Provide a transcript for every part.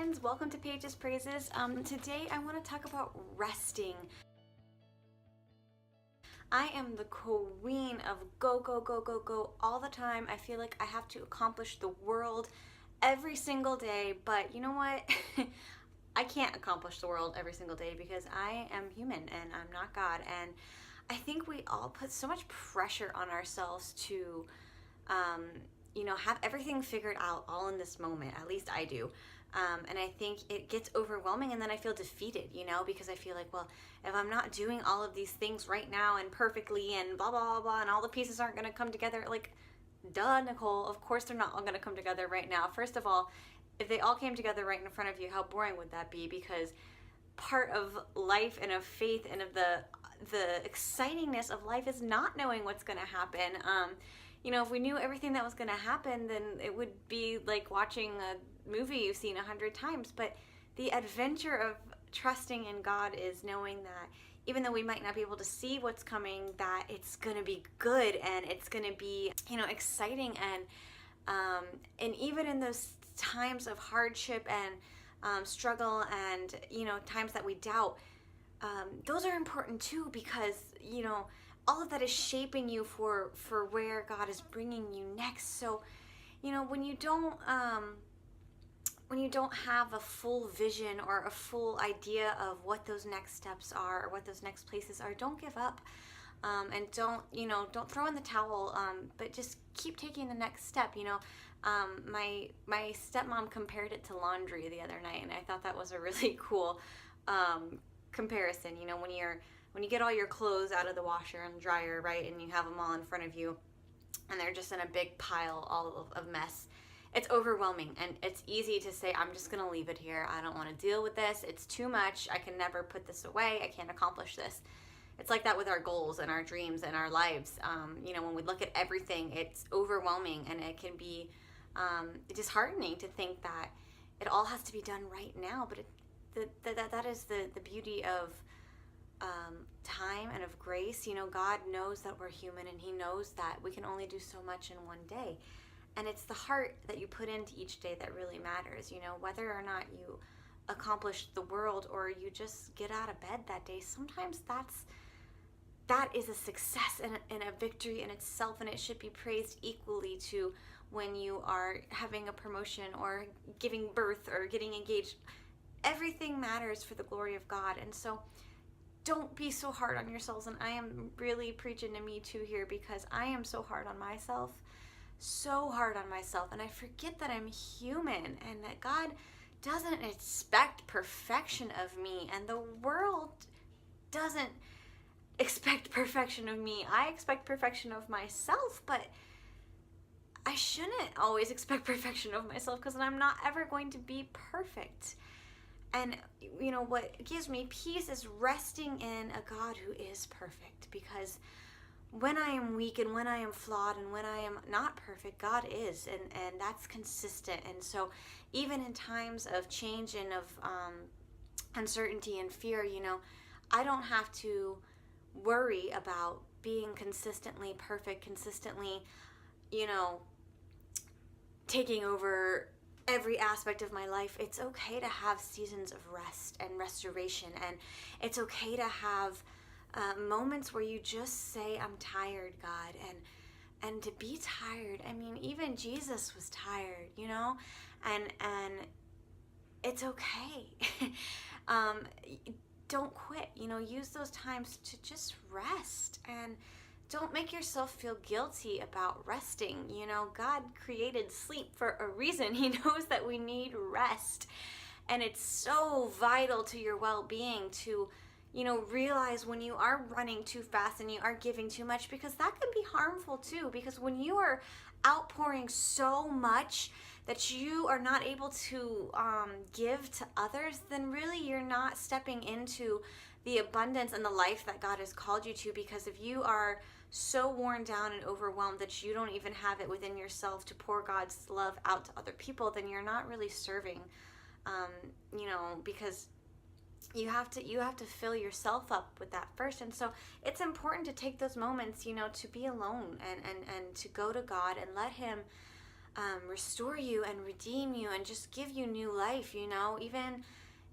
friends, welcome to Paige's Praises. Today I want to talk about resting. I am the queen of go, go, go, go, go all the time. I feel like I have to accomplish the world every single day, but you know what? I can't accomplish the world every single day because I am human and I'm not God. And I think we all put so much pressure on ourselves to, have everything figured out all in this moment. At least I do. And I think it gets overwhelming, and then I feel defeated, because I feel like, well, if I'm not doing all of these things right now and perfectly and blah, blah, blah, blah, and all the pieces aren't going to come together, like, duh, Nicole, of course they're not all going to come together right now. First of all, if they all came together right in front of you, how boring would that be? Because part of life and of faith and of the excitingness of life is not knowing what's going to happen. If we knew everything that was going to happen, then it would be like watching a movie you've seen 100 times. But the adventure of trusting in God is knowing that even though we might not be able to see what's coming, that it's going to be good and it's going to be, exciting. And even in those times of hardship and struggle and, times that we doubt, those are important too, because, all of that is shaping you for where God is bringing you next. So, when you don't have a full vision or a full idea of what those next steps are or what those next places are, don't give up. And don't throw in the towel, but just keep taking the next step. My stepmom compared it to laundry the other night, and I thought that was a really cool comparison. When you get all your clothes out of the washer and dryer, right, and you have them all in front of you, and they're just in a big pile all of mess, it's overwhelming, and it's easy to say, I'm just going to leave it here. I don't want to deal with this. It's too much. I can never put this away. I can't accomplish this. It's like that with our goals and our dreams and our lives. When we look at everything, it's overwhelming, and it can be disheartening to think that it all has to be done right now. But that is the beauty of time and of grace. God knows that we're human, and He knows that we can only do so much in one day. And it's the heart that you put into each day that really matters. Whether or not you accomplish the world or you just get out of bed that day, sometimes that is a success and a victory in itself, and it should be praised equally to when you are having a promotion or giving birth or getting engaged. Everything matters for the glory of God. And so don't be so hard on yourselves. And I am really preaching to me too here, because I am so hard on myself, and I forget that I'm human and that God doesn't expect perfection of me, and the world doesn't expect perfection of me. I expect perfection of myself, but I shouldn't always expect perfection of myself, because I'm not ever going to be perfect. And what gives me peace is resting in a God who is perfect, because when I am weak and when I am flawed and when I am not perfect, God is, and that's consistent. And so even in times of change and of uncertainty and fear, I don't have to worry about being consistently perfect, consistently, taking over every aspect of my life. It's okay to have seasons of rest and restoration, and it's okay to have moments where you just say, I'm tired, God, and to be tired. I mean, even Jesus was tired, and it's okay. Don't quit. Use those times to just rest, and don't make yourself feel guilty about resting. God created sleep for a reason. He knows that we need rest, and it's so vital to your well-being to realize when you are running too fast and you are giving too much, because that can be harmful too. Because when you are outpouring so much that you are not able to give to others, then really you're not stepping into the abundance and the life that God has called you to. Because if you are so worn down and overwhelmed that you don't even have it within yourself to pour God's love out to other people, then you're not really serving, because you have to fill yourself up with that first. And so it's important to take those moments, to be alone and to go to God and let Him restore you and redeem you and just give you new life, you know. Even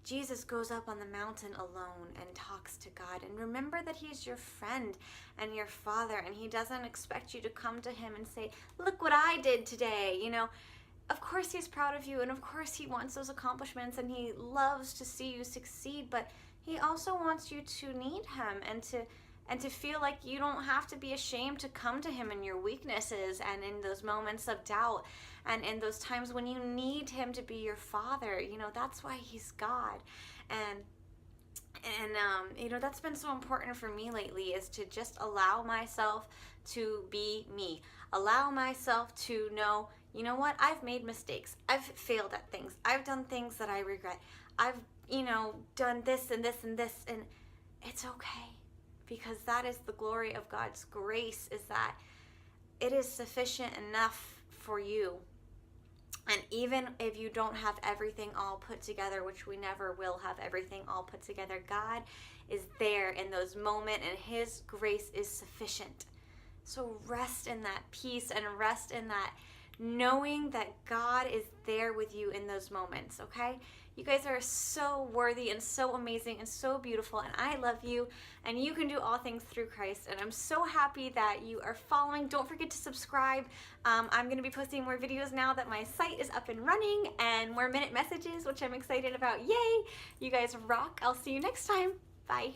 Jesus goes up on the mountain alone and talks to God. And remember that he's your friend and your father, and he doesn't expect you to come to him and say, look what I did today, you know. Of course he's proud of you, and of course he wants those accomplishments, and he loves to see you succeed, but he also wants you to need him and to feel like you don't have to be ashamed to come to him in your weaknesses and in those moments of doubt and in those times when you need him to be your father. You know, that's why he's God. And you know, that's been so important for me lately, is to just allow myself to be me. Allow myself to know, you know what, I've made mistakes. I've failed at things. I've done things that I regret. I've, you know, done this and this and this, and it's okay. Because that is the glory of God's grace, is that it is sufficient enough for you. And even if you don't have everything all put together, which we never will have everything all put together, God is there in those moments, and his grace is sufficient. So rest in that peace and rest in that knowing that God is there with you in those moments, okay? You guys are so worthy and so amazing and so beautiful, and I love you, and you can do all things through Christ, and I'm so happy that you are following. Don't forget to subscribe. I'm going to be posting more videos now that my site is up and running, and more minute messages, which I'm excited about. Yay! You guys rock. I'll see you next time. Bye.